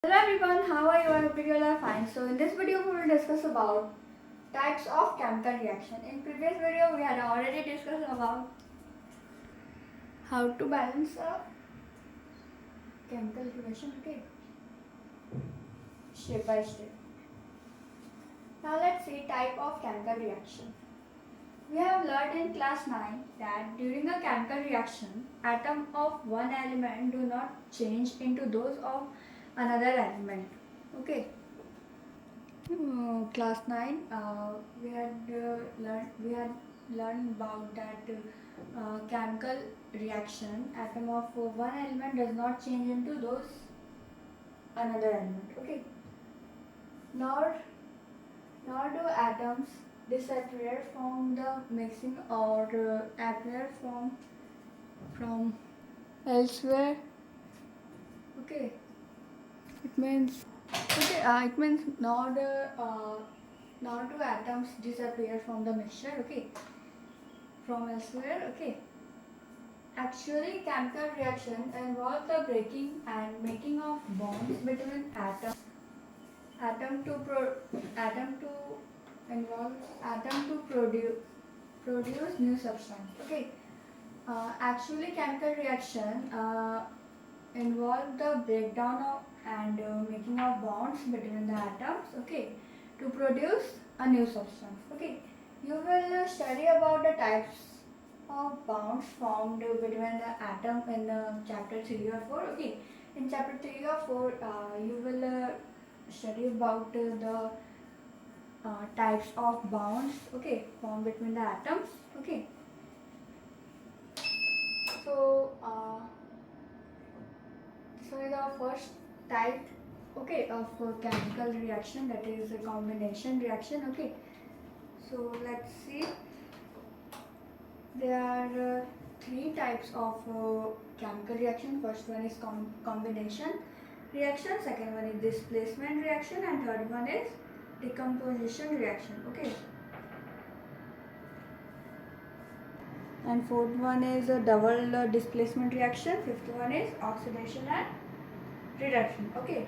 Hello everyone, how are you? I hope you all are fine. So in this video we will discuss about types of chemical reaction. In previous video we had already discussed about how to balance a chemical reaction, okay, step by step. Now let's see type of chemical reaction. We have learned in class 9 that during a chemical reaction, atoms of one element do not change into those of another element. Okay. Class 9 we had learned about that chemical reaction atom of one element does not change into those another element, okay, nor do atoms disappear from the mixing or appear from elsewhere, okay. It means not do atoms disappear from the mixture, okay, from elsewhere, okay. Actually, chemical reaction involve the breaking and making of bonds between atoms. Atom to pro, atom to involves atom to produce new substance, okay. Actually, chemical reaction involve the breakdown of and making of bonds between the atoms, okay, to produce a new substance, okay. You will study about the types of bonds formed between the atom in chapter 3 or 4, okay. In chapter 3 or 4 you will study about the types of bonds, okay, formed between the atoms, okay. So this is our first type, okay, of chemical reaction, that is a combination reaction, okay. So let's see, there are three types of chemical reaction. First one is combination reaction, second one is displacement reaction, and third one is decomposition reaction, okay. And fourth one is a double displacement reaction, fifth one is oxidation and reduction, okay.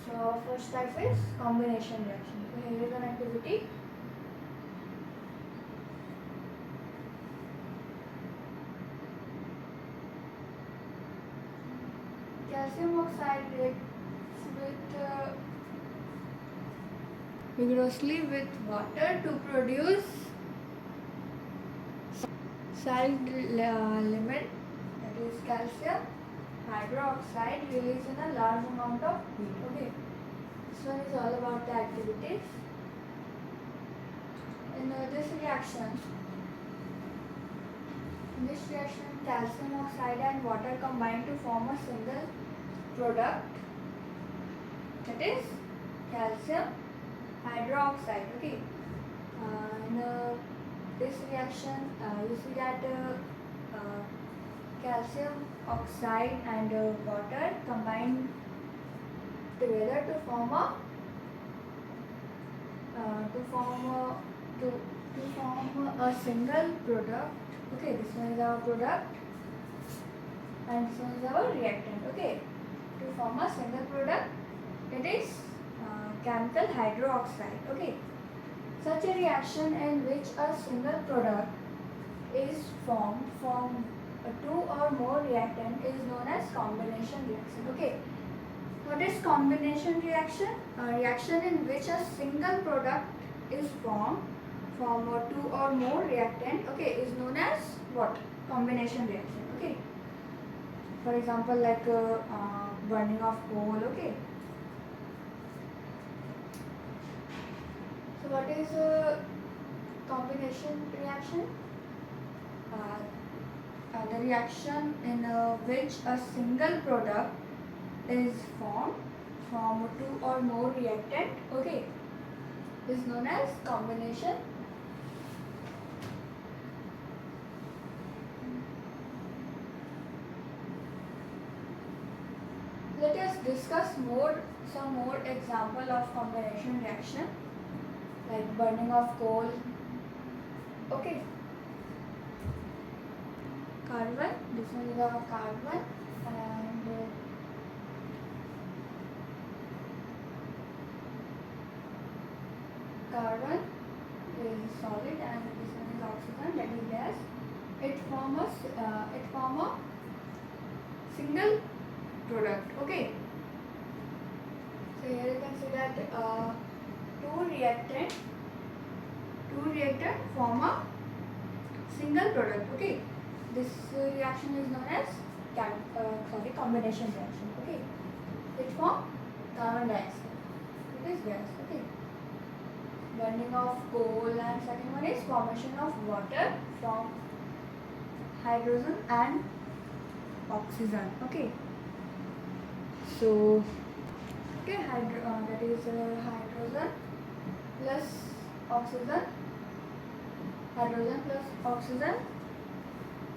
So first type is combination reaction. So here is an activity. Calcium oxide reacts vigorously with water to produce salt limit, that is calcium hydroxide released in a large amount of heat, okay. This one is all about the activities. In this reaction, calcium oxide and water combine to form a single product, that is calcium hydroxide, okay. In this reaction you see that calcium oxide and water combine together to form a single product, okay. This one is our product and this one is our reactant, okay. To form a single product, it is chemical hydroxide, okay. Such a reaction in which a single product is formed from two or more reactant is known as combination reaction, okay. What is combination reaction? A reaction in which a single product is formed from two or more reactant, okay, is known as what? Combination reaction, okay. For example, like burning of coal, okay. So what is a combination reaction? The reaction in which a single product is formed from two or more reactant, okay, is known as combination. Let us discuss some more example of combination reaction, like burning of coal, okay. Carbon, this one is our carbon, and carbon is solid and this one is oxygen, that is gas. It form a single product. Okay. So here you can see that two reactant form a single product. Okay. This reaction is known as combination reaction. Okay. It forms carbon dioxide. It is gas. Okay. Burning of coal, and second one is formation of water from hydrogen and oxygen. Okay. So okay, that is hydrogen plus oxygen. Hydrogen plus oxygen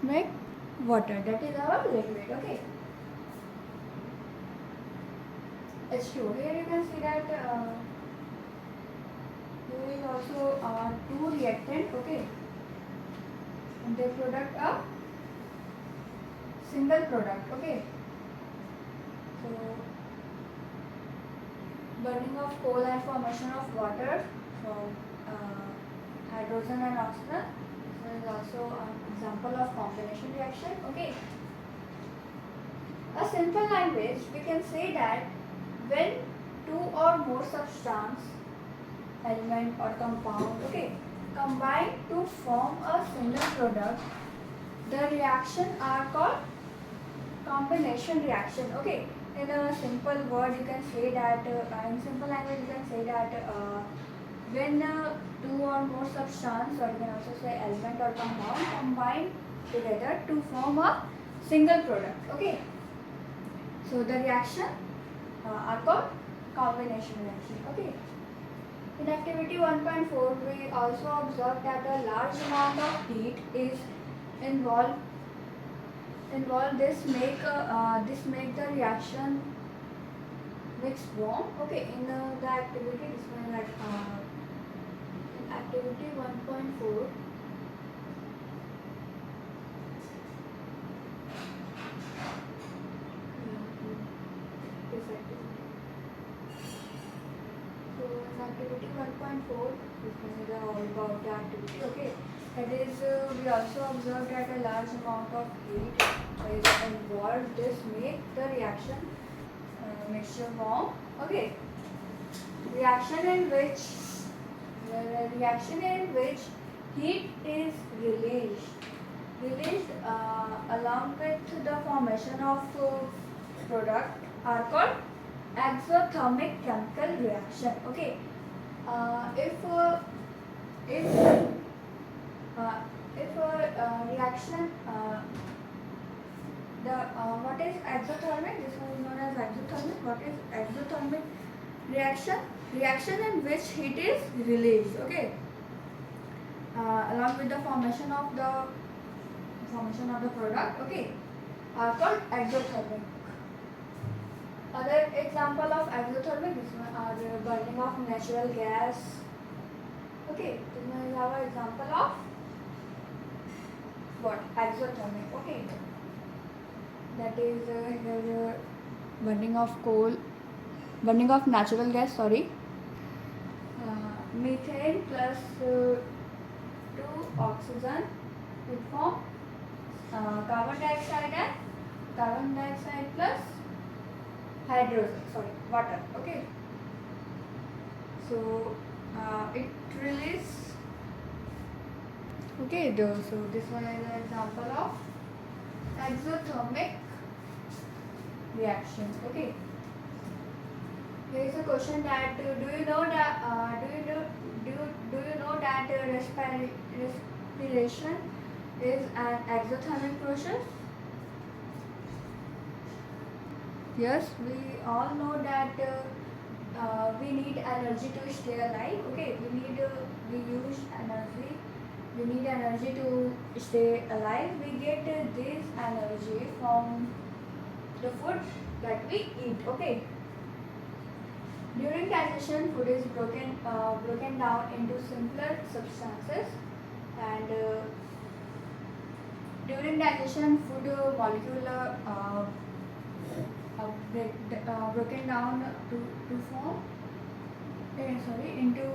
make water. That is our liquid. Okay. H2. Here you can see that there is also two reactant. Okay. And they product a single product. Okay. So burning of coal and formation of water from hydrogen and oxygen. This is also an example of combination reaction. Okay. A simple language, we can say that when two or more substance, element or compound, okay, combine to form a single product, the reaction are called combination reaction. Okay. In a simple word, you can say that in simple language, you can say that when two or more substance, or you can also say element or compound, combine together to form a single product. Okay. So the reaction are called combination reaction. Okay. In activity 1.4, we also observed that a large amount of heat is involved. This make the reaction mix warm. Okay. In the activity, this one like in activity 1.4. So in activity 1.4, this is all about the activity. Okay. That is, we also observed that a large amount of heat is involved. This make the reaction mixture warm. Okay. Reaction in which heat is released along with the formation of product are called exothermic chemical reaction. Okay. If a reaction what is exothermic? This one is known as exothermic. What is exothermic reaction? Reaction in which heat is released. Okay. Along with the formation of the product. Okay. Are called exothermic. Other example of exothermic, this one are burning of natural gas. Okay. This one is our example of what? Exothermic. Okay. That is here burning of natural gas. Sorry. Methane plus 2 oxygen will form carbon dioxide plus hydrogen. Sorry, water. Okay. So it release. Okay. So this one is an example of exothermic reaction. Okay. Here is a question that do you know that respiration is an exothermic process? Yes, we all know that we need energy to stay alive. Okay, we use energy. We need energy to stay alive. We get this energy from the food that we eat. Okay. During digestion, food is broken down into simpler substances, and during digestion, food molecule broken down to form into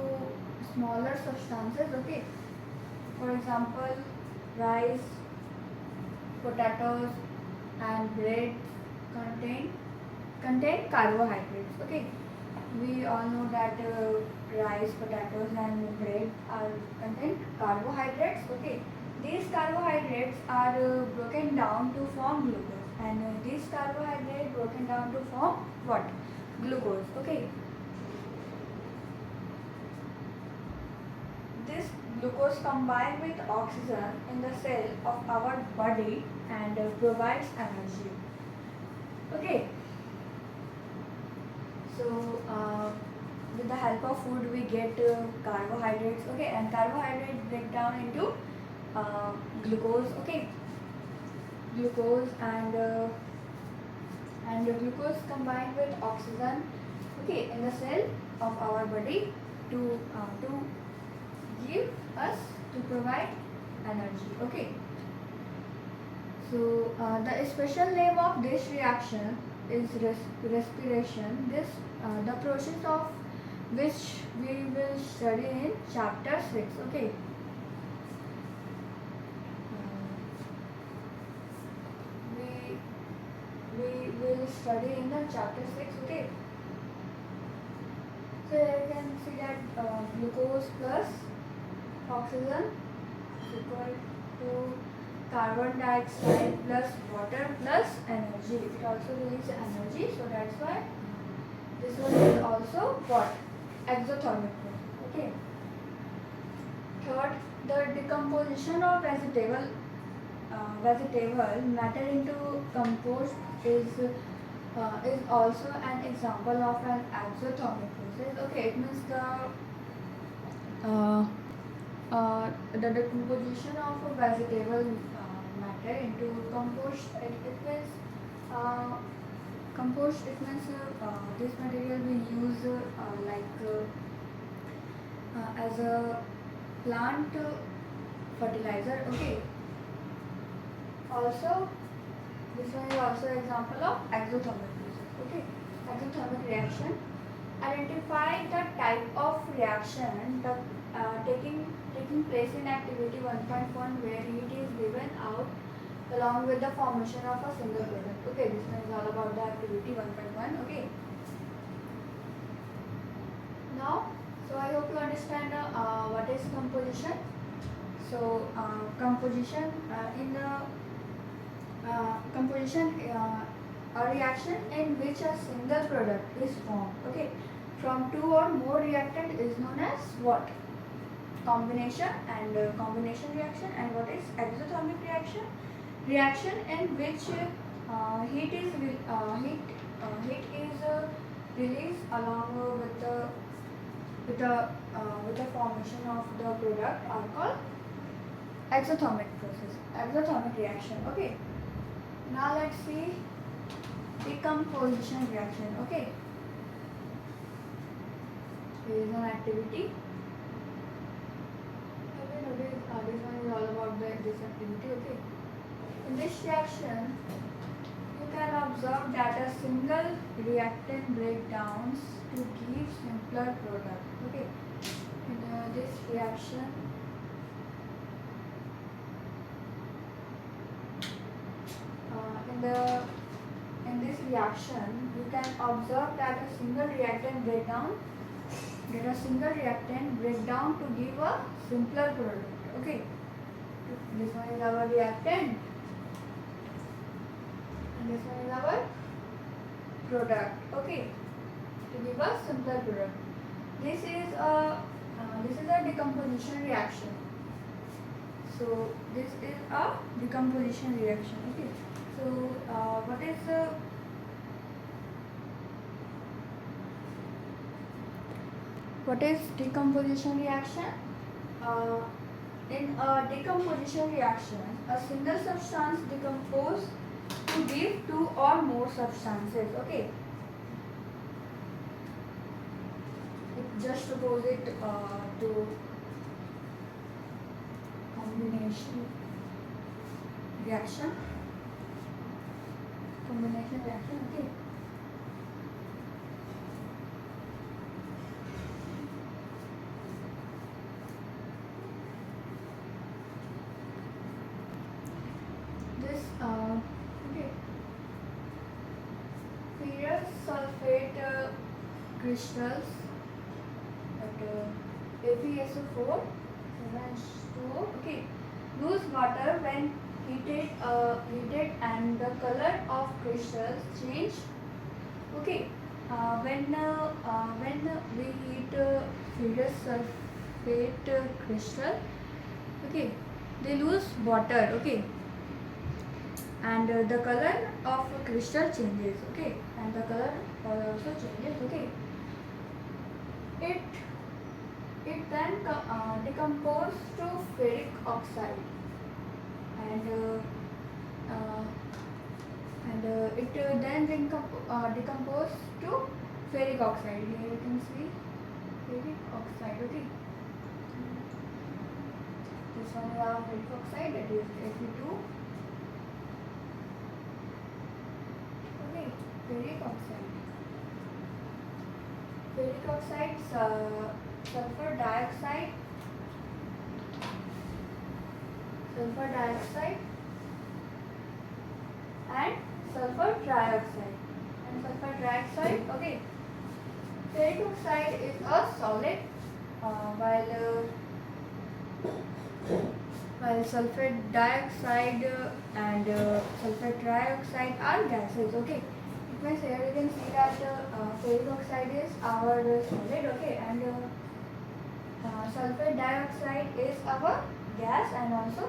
smaller substances. Okay, for example, rice, potatoes, and bread contain carbohydrates. Okay, we all know that rice, potatoes, and bread are contain carbohydrates. Okay, these carbohydrates are broken down to form glucose, and these carbohydrates broken down to form what? Glucose. Okay, this glucose combines with oxygen in the cell of our body and provides energy. Okay, so with the help of food we get carbohydrates. Okay, and carbohydrates break down into glucose. Okay, glucose and glucose combined with oxygen. Okay, in the cell of our body to give us to provide energy. Okay, so the special name of this reaction is respiration. This the process of which we will study in chapter 6. Okay, we will study in the chapter 6. Okay, so you can see that glucose plus oxygen is equal to carbon dioxide plus water plus energy. It also releases energy, so that's why this one is also what? Exothermic process. Okay. Third, the decomposition of vegetable matter into compost is also an example of an exothermic process. Okay, it means the decomposition of a vegetable matter into compost. It means compost. It means this material we use as a plant fertilizer. Okay. Also, this one is also example of exothermic process. Okay, exothermic reaction. Identify the type of reaction the taking place in activity 1.1 where heat is given out along with the formation of a single product. Okay, this one is all about the activity 1.1. Okay. Now, so I hope you understand what is composition. So composition in the composition a reaction in which a single product is formed. Okay, from two or more reactant is known as what? Combination. And combination reaction. And what is exothermic reaction? Reaction in which heat is released along with the formation of the product are called exothermic process, exothermic reaction. Okay. Now let's see decomposition reaction. Okay. Here is an activity. This one is all about this activity. Okay. In this reaction, you can observe that a single reactant breakdowns to give simpler product. Okay. In this reaction, in this reaction, you can observe that a single reactant breakdown to give a simpler product. Okay, this one is our reactant, and this one is our product. Okay, to give a simpler product. This is a decomposition reaction. So this is a decomposition reaction. Okay. So what is decomposition reaction? In a decomposition reaction, a single substance decomposes to give two or more substances. Okay. It just opposite to combination reaction. Combination reaction. Okay. sulfate crystals at FeSO4 7H2O, okay, lose water when heated and the color of crystals change. Okay, when we heat ferrous sulfate crystal, okay, they lose water, okay, and the color of crystal changes, okay, and the color also changes, okay. It then decomposes to ferric oxide, and it then decomposes to ferric oxide. Here you can see ferric oxide, okay. This one is our ferric oxide, that is Fe2. Okay, ferric oxide. Ferric oxide, sulfur dioxide, and sulfur trioxide. Okay. Ferric oxide is a solid, while sulfur dioxide and sulfur trioxide are gases. Okay. It means here you can see that ferric oxide is our solid. Okay, and sulfur dioxide is our gas, and also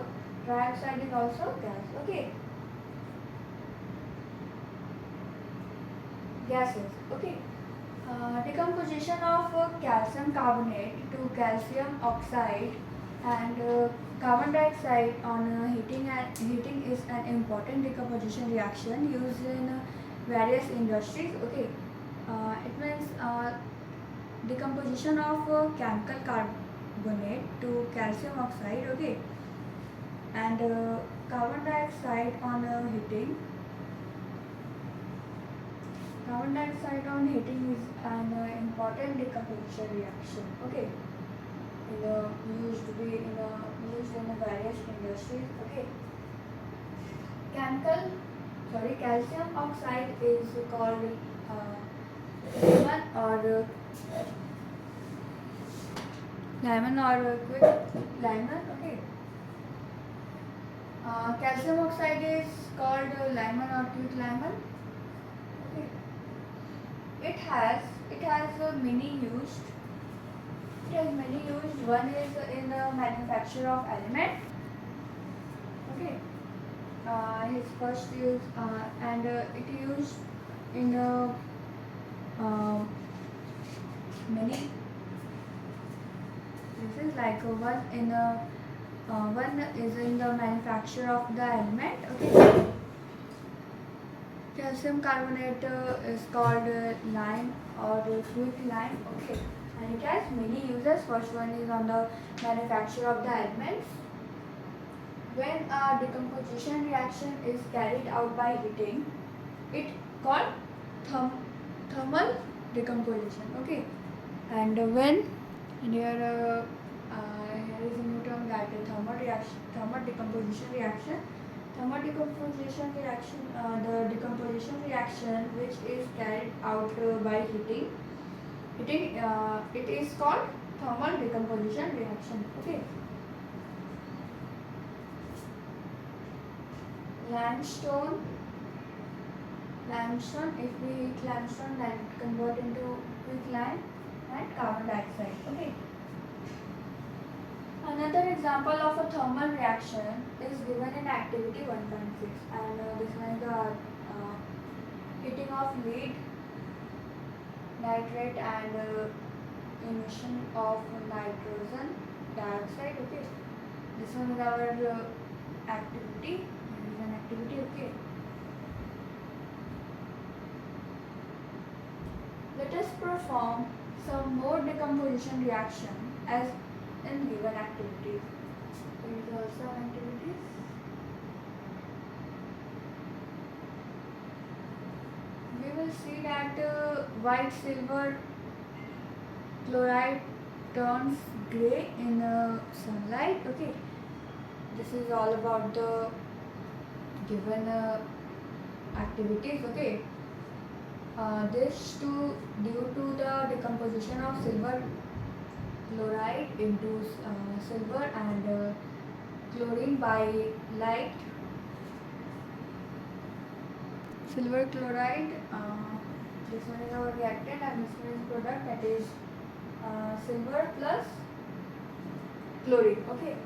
trioxide is also gas. Okay. Gases. Okay. Decomposition of calcium carbonate to calcium oxide and carbon dioxide on heating is an important decomposition reaction used in various industries. Okay, it means decomposition of chemical carbonate to calcium oxide. Okay, and carbon dioxide on heating. Carbon dioxide on heating is an important decomposition reaction. Okay, used in various industries. Okay, calcium oxide is called lemon or quick lime. Okay, calcium oxide is called lemon or quick lemon. Okay. It has many used. One is in the manufacture of element. Okay. His first use and it used in many. This is like one is in the manufacture of the element. Okay. Calcium carbonate is called lime or quick lime. Okay, and it has many uses. First one is on the manufacture of the elements. When a decomposition reaction is carried out by heating, it called thermal decomposition. Okay, and when here is a new term, that is thermal decomposition reaction. Thermal decomposition reaction, the decomposition reaction which is carried out by heating, it is called thermal decomposition reaction. Okay. Limestone. If we heat limestone, then it convert into quick lime and carbon dioxide. Okay. Another example of a thermal reaction is given in activity 1.6, and this is the heating of lead nitrate and emission of nitrogen dioxide. Okay, this one is our activity. This is an activity. Okay, let us perform some more decomposition reaction as in given activities. There is also activities. We will see that white silver chloride turns grey in sunlight. Okay, this is all about the given activities. Okay, This due to the decomposition of silver chloride into silver and chlorine by light. Silver chloride, this one is our reactant and this one is product, that is silver plus chlorine. Okay.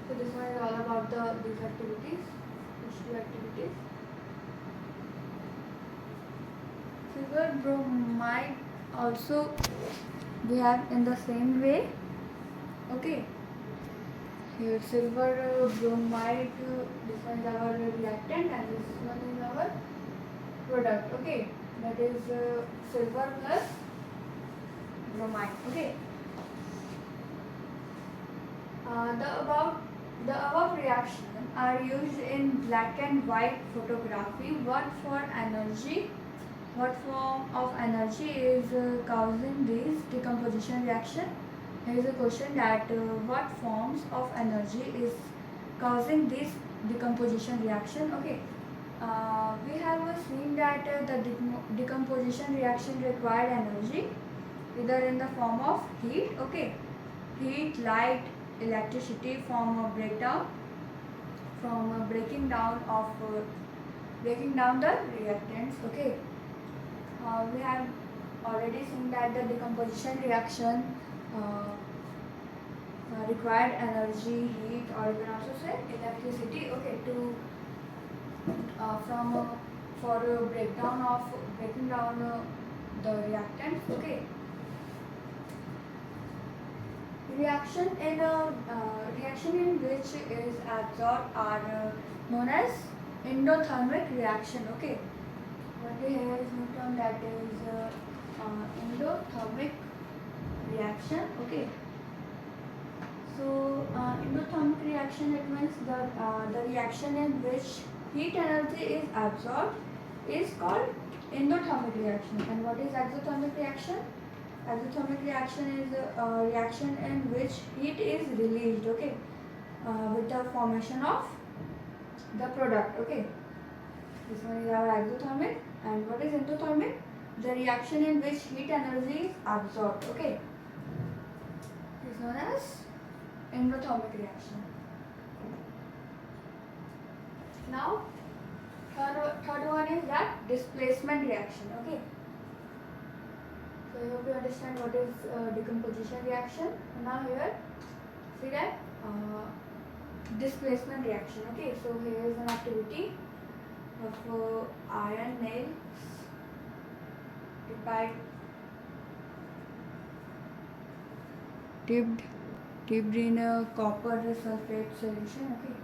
So this one is all about these activities, these two activities. Silver bromide also we have in the same way. Okay. Here silver bromide, this one is our reactant and this one is our product. Okay. That is silver plus bromide. Okay. The above reaction are used in black and white photography. What form of energy is causing this decomposition reaction? Here is a question that what forms of energy is causing this decomposition reaction? Okay. We have seen that the decomposition reaction required energy either in the form of heat, okay, heat, light, electricity from a breakdown, from breaking down the reactants. Okay. We have already seen that the decomposition reaction required energy, heat, or you can also say electricity. Okay, to for breaking down the reactants. Okay. Reaction in which is absorbed are known as endothermic reaction. Okay. What we have is no term, that is endothermic reaction. Okay. So endothermic reaction, it means the reaction in which heat energy is absorbed is called endothermic reaction. And what is exothermic reaction? Exothermic reaction is a reaction in which heat is released. Okay, with the formation of the product. Okay. This one is our exothermic. And what is endothermic? The reaction in which heat energy is absorbed. Okay. It is known as endothermic reaction. Now, third one is that displacement reaction. Okay. So I hope you understand what is decomposition reaction. Now here, see that displacement reaction. Okay. So here is an activity of iron nails dipped in a copper sulfate solution. Okay.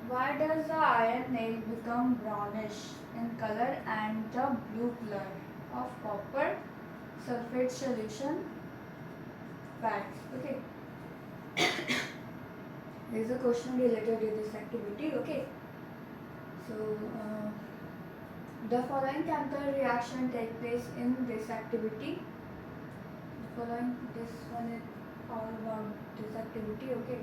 Why does the iron nail become brownish in color and the blue color of copper sulfate solution fats? Okay. There is a question related to this activity. Okay. So the following chemical reaction take place in this activity. This one is all about this activity. Okay.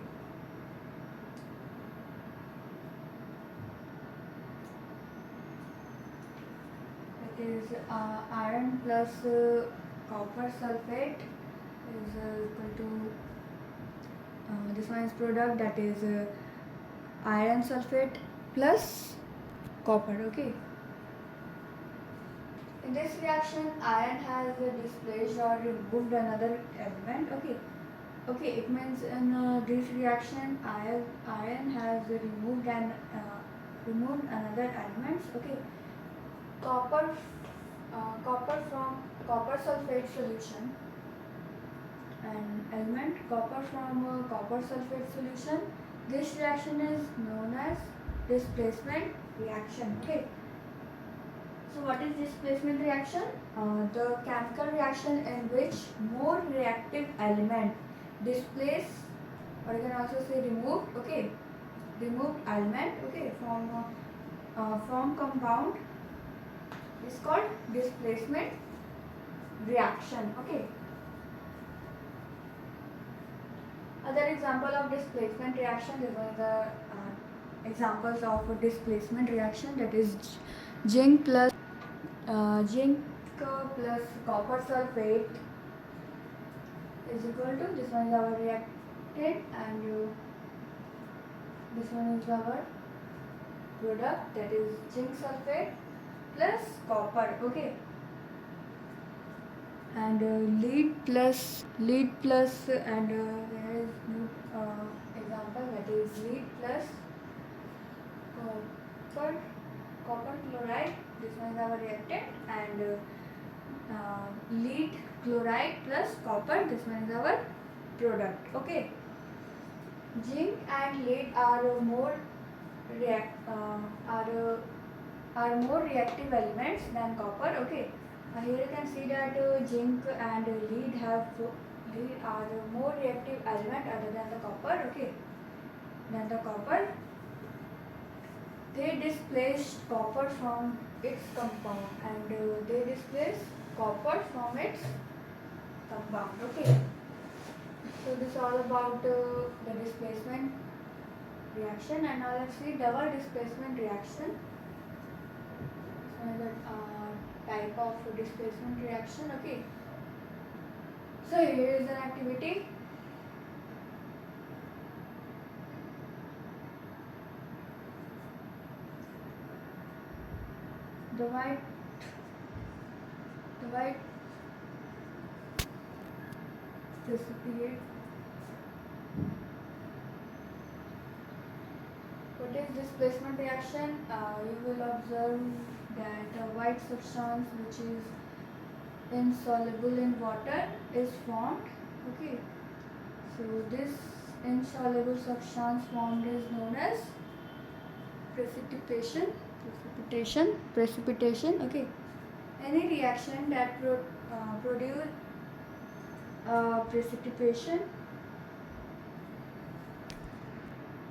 It is iron plus copper sulfate is equal to this one is product, that is iron sulfate plus copper. Okay. In this reaction, iron has displaced or removed another element. Okay. Okay, it means in this reaction, iron has removed another elements. Okay. Copper from copper sulfate solution, and element copper from copper sulfate solution. This reaction is known as displacement reaction. Okay. So what is displacement reaction? The chemical reaction in which more reactive element displace, or you can also say removed. Okay. Removed element. Okay. From compound is called displacement reaction. Okay. Other example of displacement reaction, these are the examples of displacement reaction, that is zinc plus copper sulfate is equal to, this one is our reactant and this one is our product, that is zinc sulfate plus copper, okay, and lead plus and there is example, that is lead plus copper chloride, this one is our reactant, and lead chloride plus copper, this one is our product, okay. Zinc and lead are more reactive elements than copper, okay. Here you can see that zinc and lead are more reactive element other than the copper, okay. They displace copper from its compound and they displace copper from its compound, okay. So this is all about the displacement reaction, and now let's see double displacement reaction. This one is a type of displacement reaction, okay. So here is an activity. Divide precipitate. What is displacement reaction? You will observe that a white substance which is insoluble in water is formed, okay. So this insoluble substance formed is known as precipitation, okay. Any reaction that produce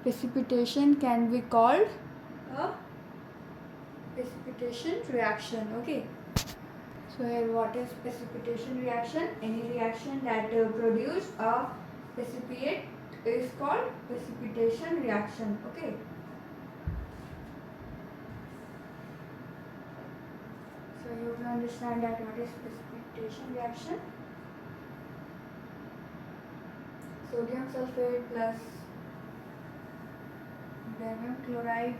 precipitation can be called a precipitation reaction, okay. So here, what is precipitation reaction? Any reaction that produce a precipitate is called precipitation reaction, okay. So you will understand that what is precipitation reaction. Sodium sulfate plus barium chloride,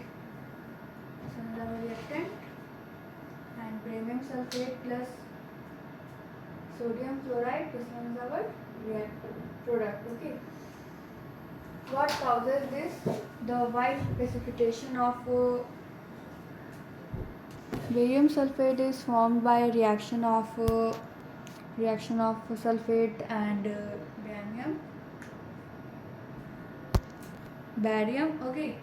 this is our reactant, and barium sulfate plus sodium chloride, this one is our product, okay. What causes this? The white precipitation of barium sulfate is formed by reaction of sulfate and barium, okay.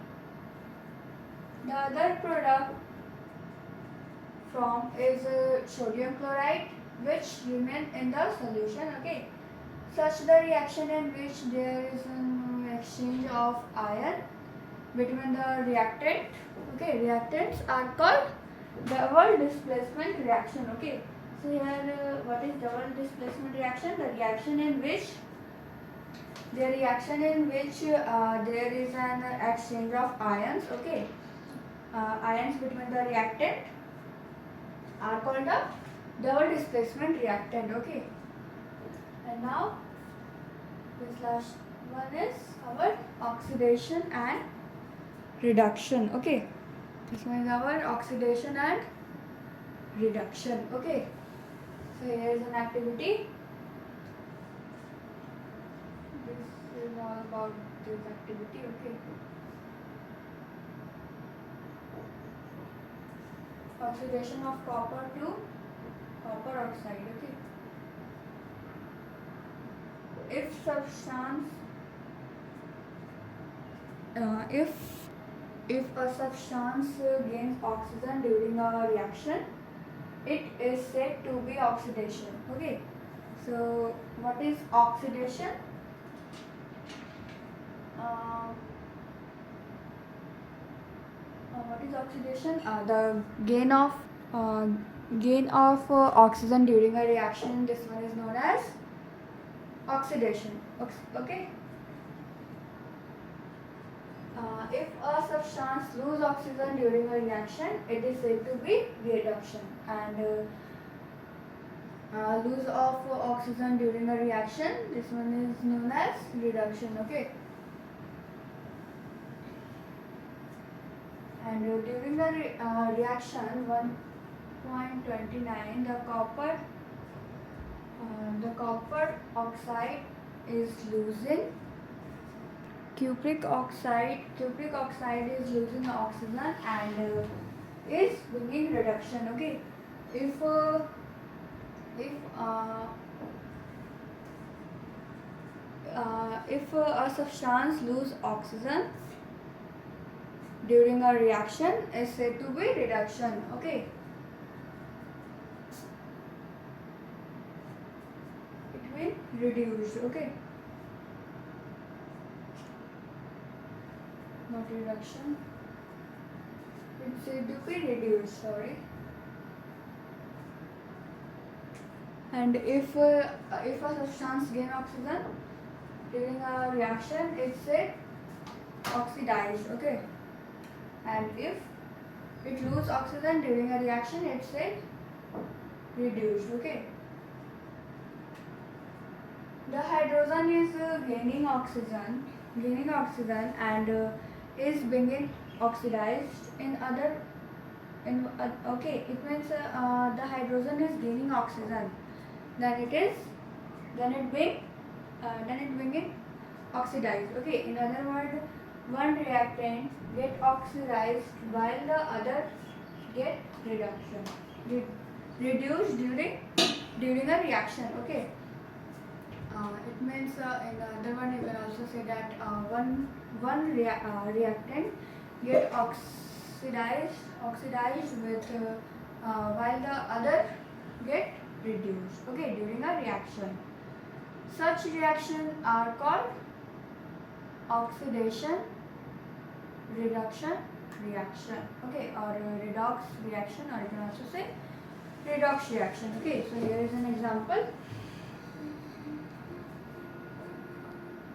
The other product from is sodium chloride, which remain in the solution, okay. Such the reaction in which there is an exchange of ion between the reactant, okay. Reactants are called double displacement reaction, okay. So here what is double displacement reaction? The reaction in which there is an exchange of ions, okay. Ions between the reactant are called a double displacement reactant, okay. And now this last one is our oxidation and reduction, okay. This one is our oxidation and reduction, okay. So here is an activity. This is all about this activity, okay. Oxidation of copper to copper oxide, okay. If a substance gains oxygen during a reaction, it is said to be oxidation, okay. So what is oxidation? What is oxidation? The gain of oxygen during a reaction. This one is known as oxidation, okay. if a substance lose oxygen during a reaction, it is said to be reduction. And lose of oxygen during a reaction, this one is known as reduction. Okay. And during the reaction 1.29, the copper oxide is losing cupric oxide is losing oxygen and is bringing reduction. Okay. If a substance lose oxygen during a reaction, is said to be reduction. Okay. It will reduce. Okay. Not reduction. It's said to be reduced. Sorry. And if a substance gain oxygen during a reaction, it's said oxidized. Okay. And if it lose oxygen during a reaction, it's said reduced. Okay. The hydrogen is gaining oxygen and is being oxidized okay, it means the hydrogen is gaining oxygen, then it being oxidized. Okay. In other words, one reactant get oxidized while the other get reduced during a reaction. Okay. It means in other one you can also say that one reactant get oxidized with while the other get reduced. Okay, during a reaction. Such reactions are called oxidation reduction reaction. Okay, or redox reaction, or you can also say redox reaction. Okay, so here is an example.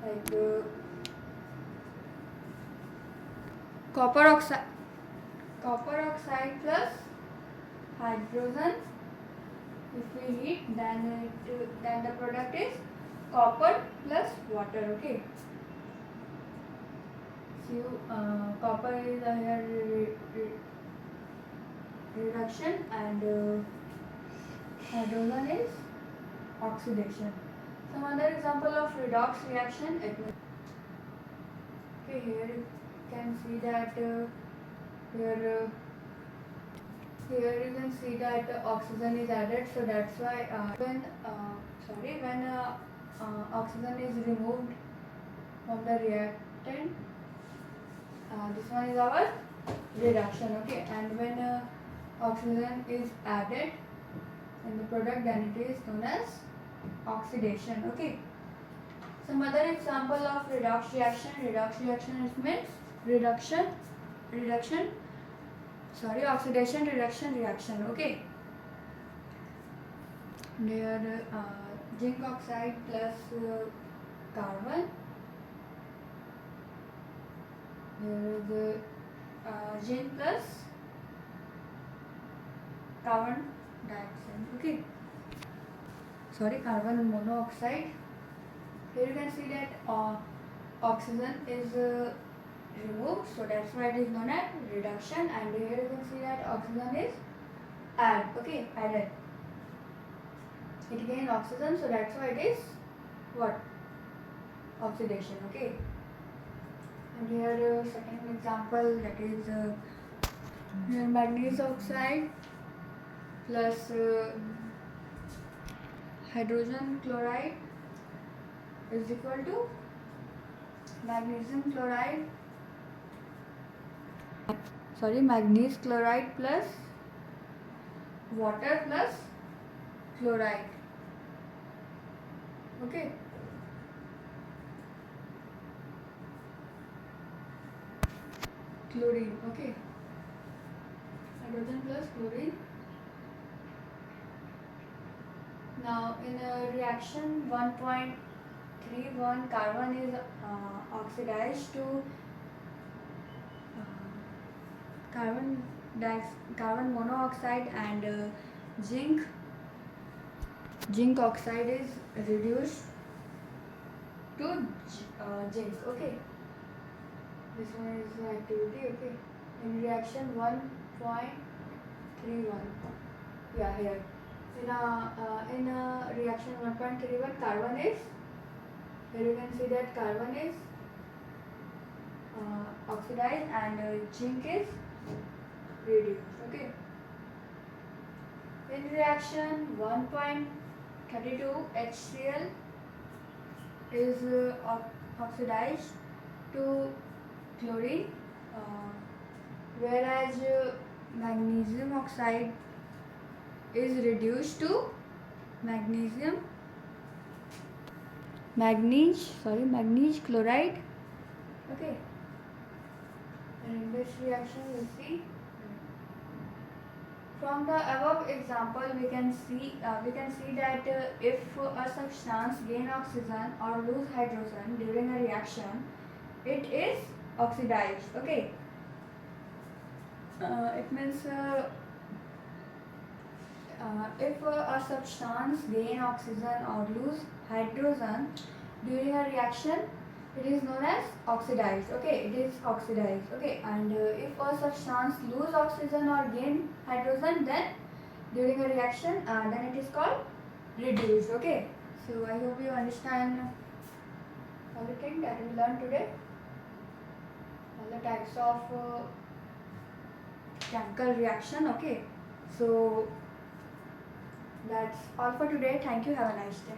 Like copper oxide plus hydrogen, if we heat, then the product is copper plus water. Okay. So copper is here reduction and hydrogen is oxidation. Some other example of redox reaction. Okay, here you can see that here you can see that oxygen is added. So that's why when oxygen is removed from the reactant, this one is our reduction. Okay, and when oxygen is added in the product, then it is known as oxidation. Okay. Some other example of redox reaction. Redox reaction means oxidation reduction reaction. Okay. There zinc oxide plus carbon. There is zinc plus carbon dioxide. Okay. Sorry, carbon monoxide. Here you can see that oxygen is removed, so that's why it is known as reduction. And here you can see that oxygen is added. It gains oxygen, so that's why it is what? Oxidation. Okay. And here second example, that is here manganese oxide plus hydrogen chloride is equal to magnesium chloride plus water plus chloride. Okay. Chlorine. Okay. Hydrogen plus chlorine. Now in a reaction 1.31, 31 carbon is oxidized to carbon monoxide and zinc oxide is reduced to zinc. Okay, this one is the activity. Okay, in reaction 1.31, yeah, here in reaction 1.31, carbon is, here you can see that carbon is oxidized and zinc is reduced. Okay, in reaction 1.32, HCl is oxidized to chlorine, whereas magnesium oxide is reduced to magnesium chloride. Okay, and in this reaction we see, from the above example we can see that if a substance gain oxygen or lose hydrogen during a reaction, it is oxidized. Okay, it means if a substance gain oxygen or lose hydrogen during a reaction, it is known as oxidized. Okay, it is oxidized. Okay, and if a substance lose oxygen or gain hydrogen, then during a reaction, then it is called reduced. Okay, so I hope you understand everything that we learned today, all the types of chemical reaction. Okay, so that's all for today. Thank you. Have a nice day.